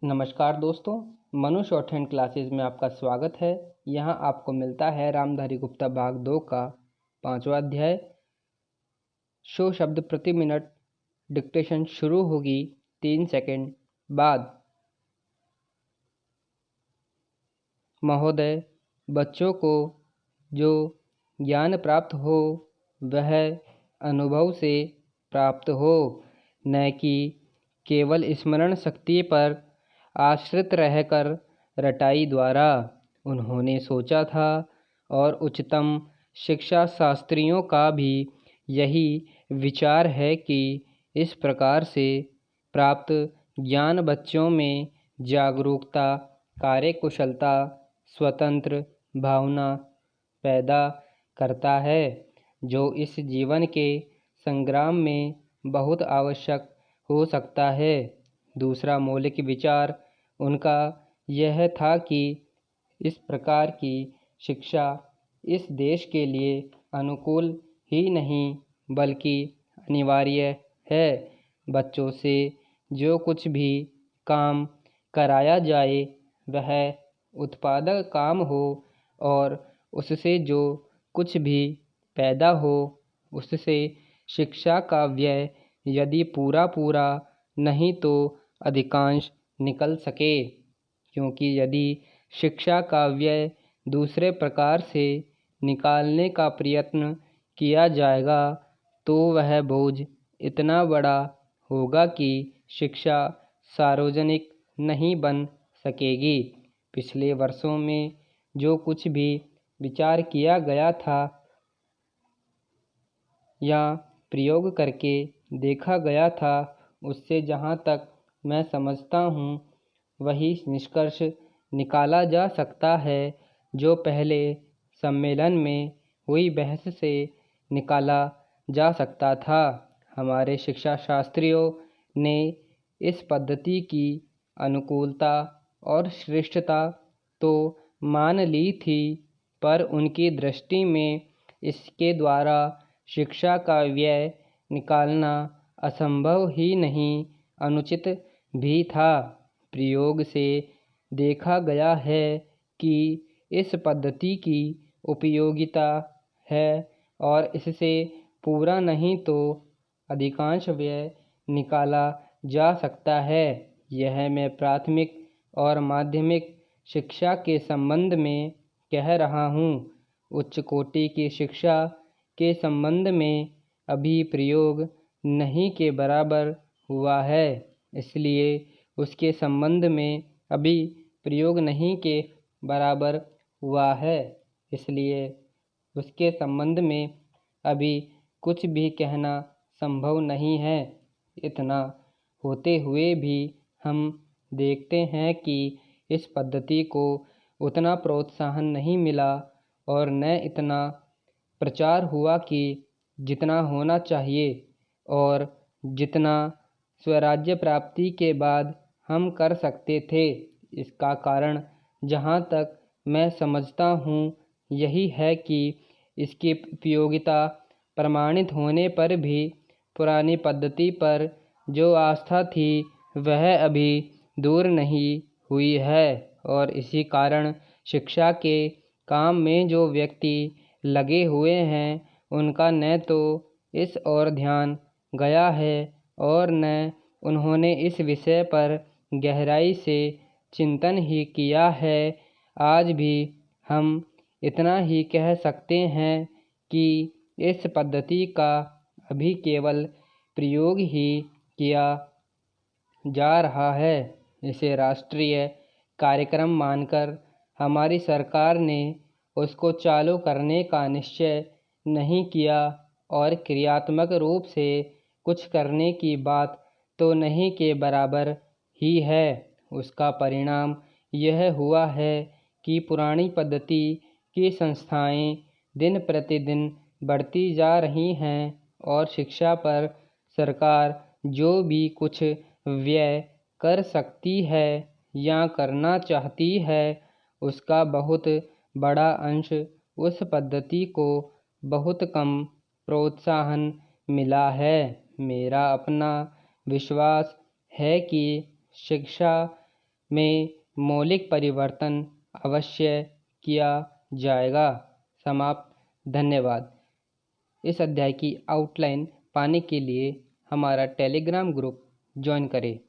नमस्कार दोस्तों, Manu short hand classes में आपका स्वागत है। यहाँ आपको मिलता है रामधारी गुप्ता भाग 2 का 5वां अध्याय। शो शब्द प्रति मिनट। डिक्टेशन शुरू होगी 3 सेकंड बाद। महोदय, बच्चों को जो ज्ञान प्राप्त हो वह अनुभव से प्राप्त हो, न कि केवल स्मरण शक्ति पर आश्रित रहकर रटाई द्वारा। उन्होंने सोचा था और उच्चतम शिक्षा शास्त्रियों का भी यही विचार है कि इस प्रकार से प्राप्त ज्ञान बच्चों में जागरूकता, कार्यकुशलता, स्वतंत्र भावना पैदा करता है, जो इस जीवन के संग्राम में बहुत आवश्यक हो सकता है। दूसरा मौलिक विचार उनका यह था कि इस प्रकार की शिक्षा इस देश के लिए अनुकूल ही नहीं बल्कि अनिवार्य है। बच्चों से जो कुछ भी काम कराया जाए वह उत्पादक काम हो और उससे जो कुछ भी पैदा हो उससे शिक्षा का व्यय यदि पूरा नहीं तो अधिकांश निकल सके, क्योंकि यदि शिक्षा का व्यय दूसरे प्रकार से निकालने का प्रयत्न किया जाएगा तो वह बोझ इतना बड़ा होगा कि शिक्षा सार्वजनिक नहीं बन सकेगी। पिछले वर्षों में जो कुछ भी विचार किया गया था या प्रयोग करके देखा गया था, उससे जहाँ तक मैं समझता हूँ वही निष्कर्ष निकाला जा सकता है जो पहले सम्मेलन में हुई बहस से निकाला जा सकता था। हमारे शिक्षा शास्त्रियों ने इस पद्धति की अनुकूलता और श्रेष्ठता तो मान ली थी, पर उनकी दृष्टि में इसके द्वारा शिक्षा का व्यय निकालना असंभव ही नहीं, अनुचित भी था। प्रयोग से देखा गया है कि इस पद्धति की उपयोगिता है और इससे पूरा नहीं तो अधिकांश व्यय निकाला जा सकता है। यह मैं प्राथमिक और माध्यमिक शिक्षा के संबंध में कह रहा हूँ। उच्च कोटि की शिक्षा के संबंध में अभी प्रयोग नहीं के बराबर हुआ है, इसलिए उसके संबंध में अभी प्रयोग नहीं के बराबर हुआ है, इसलिए उसके संबंध में अभी कुछ भी कहना संभव नहीं है। इतना होते हुए भी हम देखते हैं कि इस पद्धति को उतना प्रोत्साहन नहीं मिला और न इतना प्रचार हुआ कि जितना होना चाहिए और जितना स्वराज्य प्राप्ति के बाद हम कर सकते थे। इसका कारण जहाँ तक मैं समझता हूँ यही है कि इसकी उपयोगिता प्रमाणित होने पर भी पुरानी पद्धति पर जो आस्था थी वह अभी दूर नहीं हुई है, और इसी कारण शिक्षा के काम में जो व्यक्ति लगे हुए हैं उनका न तो इस ओर ध्यान गया है और न उन्होंने इस विषय पर गहराई से चिंतन ही किया है। आज भी हम इतना ही कह सकते हैं कि इस पद्धति का अभी केवल प्रयोग ही किया जा रहा है। इसे राष्ट्रीय कार्यक्रम मानकर हमारी सरकार ने उसको चालू करने का निश्चय नहीं किया और क्रियात्मक रूप से कुछ करने की बात तो नहीं के बराबर ही है। उसका परिणाम यह हुआ है कि पुरानी पद्धति की संस्थाएं दिन प्रतिदिन बढ़ती जा रही हैं और शिक्षा पर सरकार जो भी कुछ व्यय कर सकती है या करना चाहती है उसका बहुत बड़ा अंश उस पद्धति को बहुत कम प्रोत्साहन मिला है। मेरा अपना विश्वास है कि शिक्षा में मौलिक परिवर्तन अवश्य किया जाएगा। समाप्त। धन्यवाद। इस अध्याय की आउटलाइन पाने के लिए हमारा टेलीग्राम ग्रुप ज्वाइन करें।